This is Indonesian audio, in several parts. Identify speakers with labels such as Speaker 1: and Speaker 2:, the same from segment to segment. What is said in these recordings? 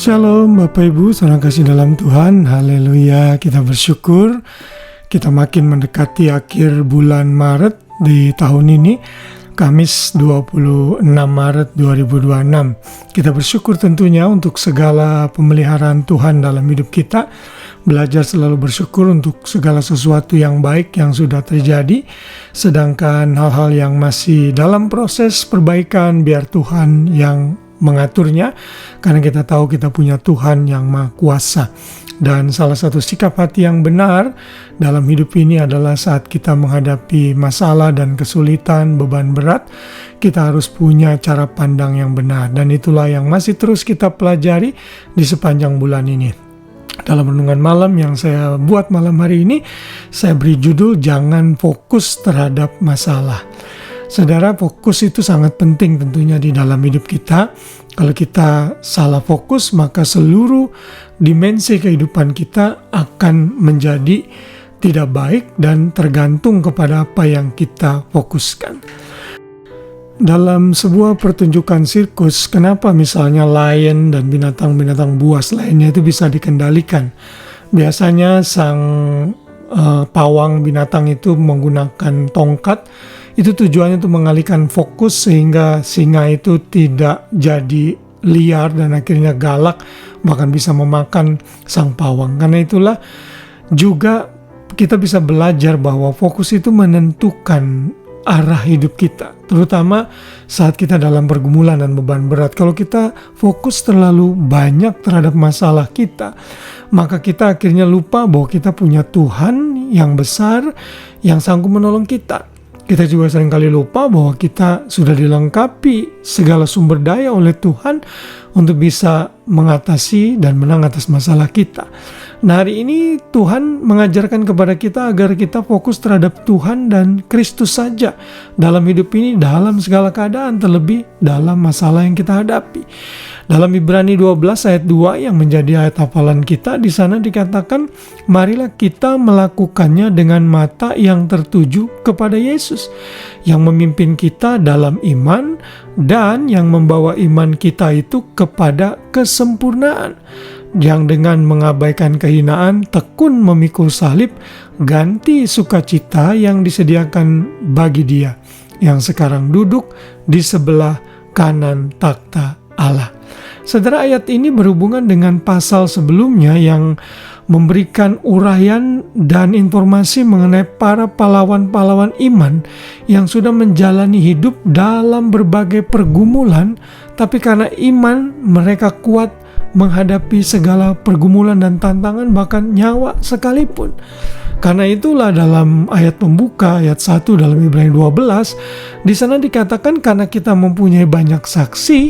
Speaker 1: Shalom Bapak Ibu, saudara kasih dalam Tuhan. Haleluya, kita bersyukur kita makin mendekati akhir bulan Maret di tahun ini, Kamis 26 Maret 2026. Kita bersyukur tentunya untuk segala pemeliharaan Tuhan dalam hidup kita. Belajar selalu bersyukur untuk segala sesuatu yang baik yang sudah terjadi. Sedangkan hal-hal yang masih dalam proses perbaikan, biar Tuhan yang mengaturnya, karena kita tahu kita punya Tuhan yang Maha Kuasa. Dan salah satu sikap hati yang benar dalam hidup ini adalah saat kita menghadapi masalah dan kesulitan, beban berat, kita harus punya cara pandang yang benar. Dan itulah yang masih terus kita pelajari di sepanjang bulan ini. Dalam renungan malam yang saya buat malam hari ini, saya beri judul Jangan Fokus Terhadap Masalah. Saudara, fokus itu sangat penting tentunya di dalam hidup kita. Kalau kita salah fokus, maka seluruh dimensi kehidupan kita akan menjadi tidak baik dan tergantung kepada apa yang kita fokuskan. Dalam sebuah pertunjukan sirkus, kenapa misalnya lion dan binatang-binatang buas lainnya itu bisa dikendalikan? Biasanya sang pawang binatang itu menggunakan tongkat. Itu tujuannya untuk mengalihkan fokus sehingga singa itu tidak jadi liar dan akhirnya galak, bahkan bisa memakan sang pawang. Karena itulah juga kita bisa belajar bahwa fokus itu menentukan arah hidup kita, terutama saat kita dalam pergumulan dan beban berat. Kalau kita fokus terlalu banyak terhadap masalah kita, maka kita akhirnya lupa bahwa kita punya Tuhan yang besar yang sanggup menolong kita. Kita juga seringkali lupa bahwa kita sudah dilengkapi segala sumber daya oleh Tuhan untuk bisa mengatasi dan menang atas masalah kita. Nah, hari ini Tuhan mengajarkan kepada kita agar kita fokus terhadap Tuhan dan Kristus saja dalam hidup ini, dalam segala keadaan, terlebih dalam masalah yang kita hadapi. Dalam Ibrani 12 ayat 2 yang menjadi ayat hafalan kita, di sana dikatakan, marilah kita melakukannya dengan mata yang tertuju kepada Yesus, yang memimpin kita dalam iman dan yang membawa iman kita itu kepada kesempurnaan, yang dengan mengabaikan kehinaan tekun memikul salib, ganti sukacita yang disediakan bagi Dia yang sekarang duduk di sebelah kanan takhta Allah. Saudara, ayat ini berhubungan dengan pasal sebelumnya yang memberikan uraian dan informasi mengenai para pahlawan-pahlawan iman yang sudah menjalani hidup dalam berbagai pergumulan, tapi karena iman mereka kuat menghadapi segala pergumulan dan tantangan, bahkan nyawa sekalipun. Karena itulah dalam ayat pembuka, ayat 1 dalam Ibrani 12, di sana dikatakan karena kita mempunyai banyak saksi,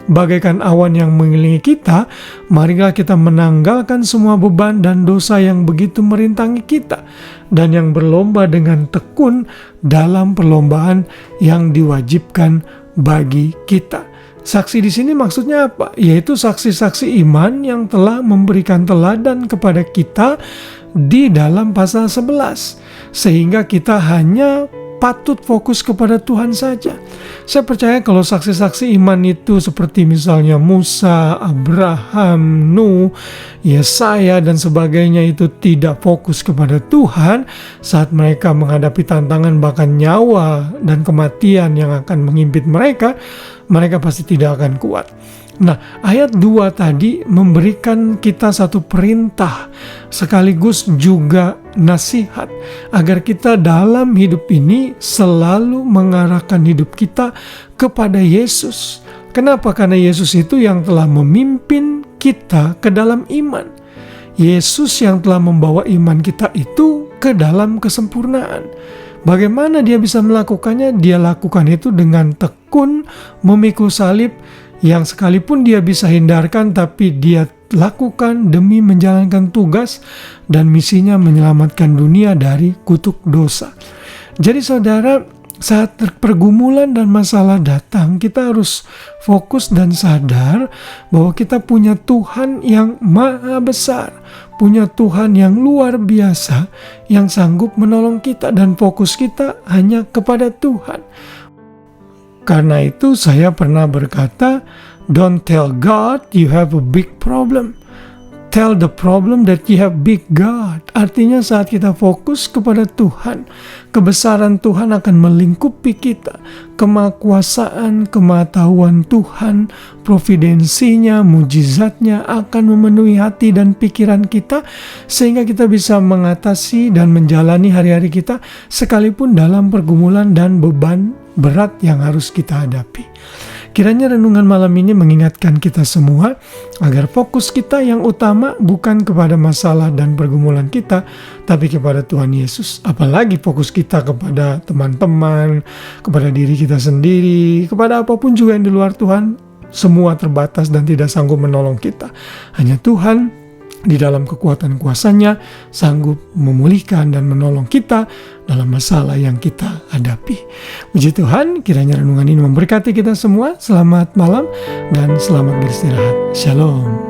Speaker 1: bagaikan awan yang mengelilingi kita, marilah kita menanggalkan semua beban dan dosa yang begitu merintangi kita, dan yang berlomba dengan tekun dalam perlombaan yang diwajibkan bagi kita. Saksi di sini maksudnya apa? Yaitu saksi-saksi iman yang telah memberikan teladan kepada kita di dalam pasal 11, sehingga kita hanya patut fokus kepada Tuhan saja. Saya percaya kalau saksi-saksi iman itu seperti misalnya Musa, Abraham, Nuh, Yesaya dan sebagainya itu tidak fokus kepada Tuhan saat mereka menghadapi tantangan bahkan nyawa dan kematian yang akan menghimpit mereka, mereka pasti tidak akan kuat. Nah, ayat 2 tadi memberikan kita satu perintah sekaligus juga nasihat agar kita dalam hidup ini selalu mengarahkan hidup kita kepada Yesus. Kenapa? Karena Yesus itu yang telah memimpin kita ke dalam iman. Yesus yang telah membawa iman kita itu ke dalam kesempurnaan. Bagaimana dia bisa melakukannya? Dia lakukan itu dengan tekun memikul salib, yang sekalipun dia bisa hindarkan, tapi dia lakukan demi menjalankan tugas dan misinya menyelamatkan dunia dari kutuk dosa. Jadi saudara, saat pergumulan dan masalah datang, kita harus fokus dan sadar bahwa kita punya Tuhan yang maha besar, punya Tuhan yang luar biasa, yang sanggup menolong kita, dan fokus kita hanya kepada Tuhan. Karena itu saya pernah berkata Don't tell God you have a big problem. Tell the problem that you have big God. Artinya saat kita fokus kepada Tuhan, kebesaran Tuhan akan melingkupi kita. Kemakuasaan, kemahataan Tuhan, providensinya, mujizatnya akan memenuhi hati dan pikiran kita, sehingga kita bisa mengatasi dan menjalani hari-hari kita sekalipun dalam pergumulan dan beban berat yang harus kita hadapi. Kiranya renungan malam ini mengingatkan kita semua agar fokus kita yang utama bukan kepada masalah dan pergumulan kita, tapi kepada Tuhan Yesus. Apalagi fokus kita kepada teman-teman, kepada diri kita sendiri, kepada apapun juga yang di luar Tuhan, semua terbatas dan tidak sanggup menolong kita. Hanya Tuhan di dalam kekuatan kuasa-Nya sanggup memulihkan dan menolong kita dalam masalah yang kita hadapi. Puji Tuhan, kiranya renungan ini memberkati kita semua. Selamat malam dan selamat beristirahat. Shalom.